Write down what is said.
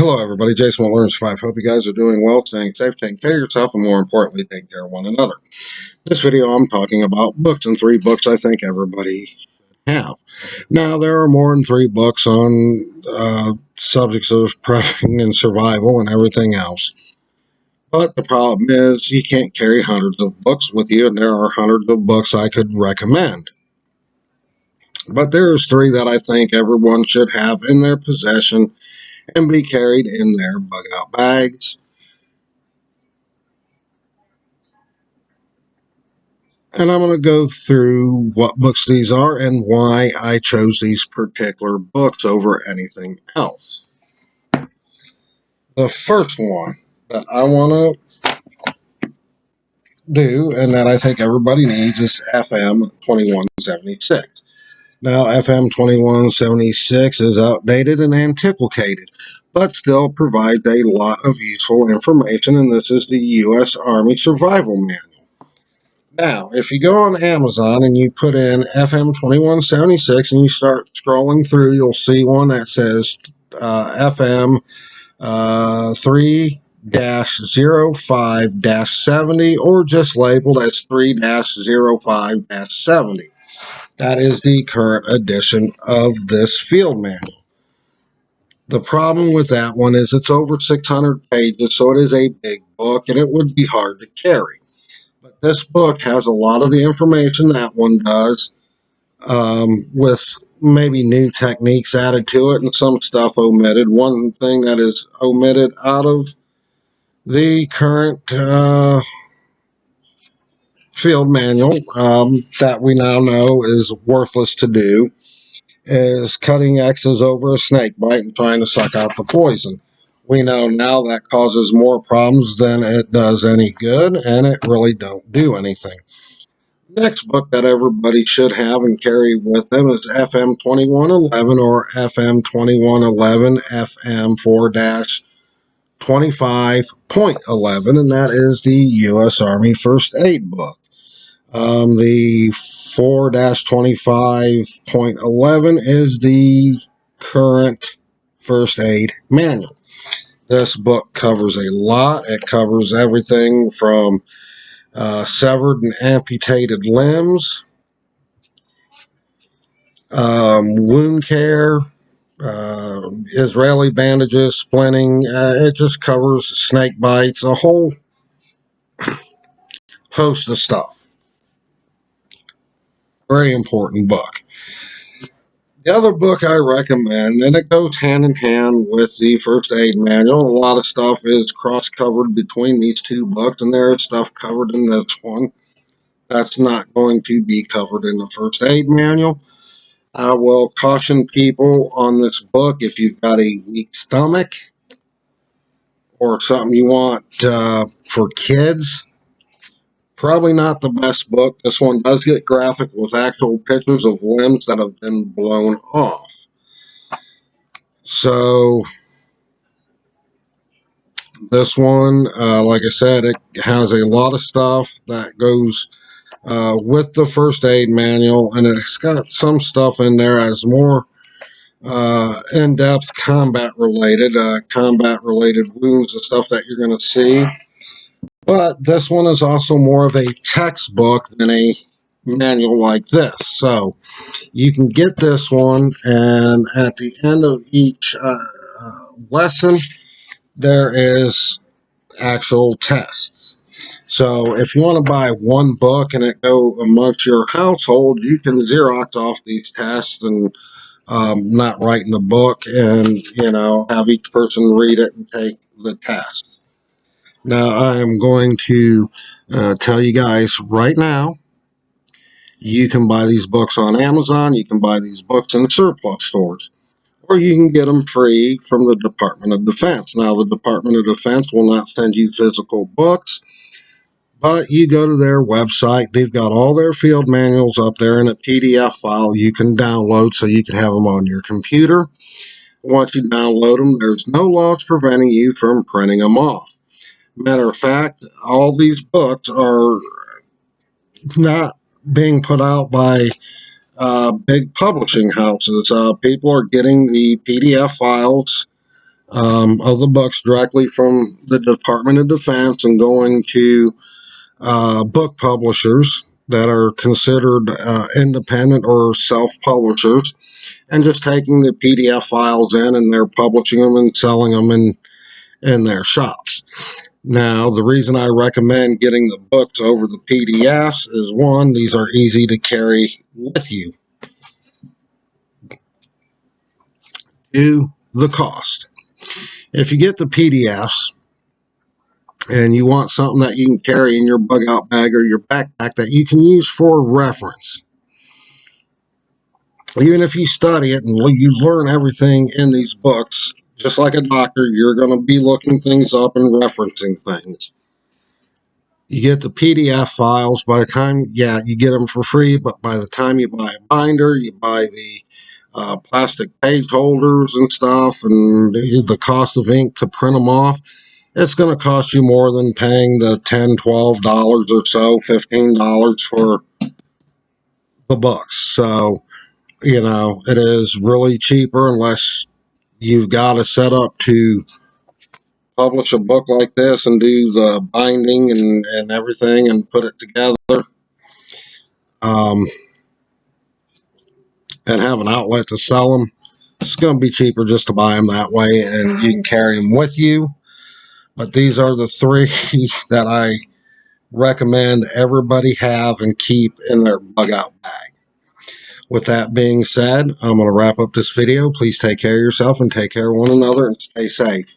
Hello, everybody. Jason with Learn Survive. Hope you guys are doing well, staying safe, taking care of yourself, and more importantly, taking care of one another. This video, I'm talking about books, and 3 books I think everybody should have. Now, there are more than 3 books on subjects of prepping and survival and everything else. But the problem is you can't carry hundreds of books with you, and there are hundreds of books I could recommend. But there's 3 that I think everyone should have in their possession and be carried in their bug-out bags. And I'm going to go through what books these are and why I chose these particular books over anything else. The first one that I want to do and that I think everybody needs is FM 2176. Now, FM 2176 is outdated and antiquated, but still provides a lot of useful information, and this is the U.S. Army Survival Manual. Now, if you go on Amazon and you put in FM 2176 and you start scrolling through, you'll see one that says FM 3-05-70 or just labeled as 3-05-70. That is the current edition of this field manual. The problem with that one is it's over 600 pages, so it is a big book and it would be hard to carry. But this book has a lot of the information that one does, with maybe new techniques added to it and some stuff omitted. One thing that is omitted out of the current field manual that we now know is worthless to do is cutting X's over a snake bite and trying to suck out the poison. We know now that causes more problems than it does any good, and it really don't do anything. Next book that everybody should have and carry with them is FM 2111 or FM 2111 FM 4-25.11, and that is the U.S. Army First Aid book. The 4-25.11 is the current first aid manual. This book covers a lot. It covers everything from severed and amputated limbs, wound care, Israeli bandages, splinting. It just covers snake bites, a whole host of stuff. Very important book. The other book I recommend, and it goes hand in hand with the first aid manual. A lot of stuff is cross-covered between these 2 books, and there is stuff covered in this one that's not going to be covered in the first aid manual. I will caution people on this book if you've got a weak stomach or something you want for kids. Probably not the best book. This one does get graphic with actual pictures of limbs that have been blown off. So this one, like I said, it has a lot of stuff that goes with the first aid manual, and it's got some stuff in there as more in-depth combat related wounds and stuff that you're going to see. But this one is also more of a textbook than a manual like this. So you can get this one, and at the end of each lesson, there is actual tests. So if you want to buy one book and it go amongst your household, you can Xerox off these tests and not write in the book, and have each person read it and take the test. Now I am going to tell you guys right now, you can buy these books on Amazon, you can buy these books in the surplus stores, or you can get them free from the Department of Defense. Now, the Department of Defense will not send you physical books, but you go to their website. They've got all their field manuals up there in a PDF file you can download so you can have them on your computer. Once you download them, there's no laws preventing you from printing them off. Matter of fact, all these books are not being put out by big publishing houses. People are getting the PDF files of the books directly from the Department of Defense and going to book publishers that are considered independent or self-publishers, and just taking the PDF files in, and they're publishing them and selling them in their shops. Now, the reason I recommend getting the books over the PDFs is, one, these are easy to carry with you. Two, the cost. If you get the PDFs and you want something that you can carry in your bug out bag or your backpack that you can use for reference, even if you study it and you learn everything in these books, just like a doctor, you're going to be looking things up and referencing things. You get the PDF files. By the time, you get them for free, but by the time you buy a binder, you buy the plastic page holders and stuff, and the cost of ink to print them off, it's going to cost you more than paying the $10, $12 or so, $15 for the books. So, it is really cheaper unless you've got a setup to publish a book like this and do the binding and everything and put it together, and have an outlet to sell them. It's going to be cheaper just to buy them that way, and you can carry them with you. But these are the three that I recommend everybody have and keep in their bug out bag. With that being said, I'm going to wrap up this video. Please take care of yourself and take care of one another and stay safe.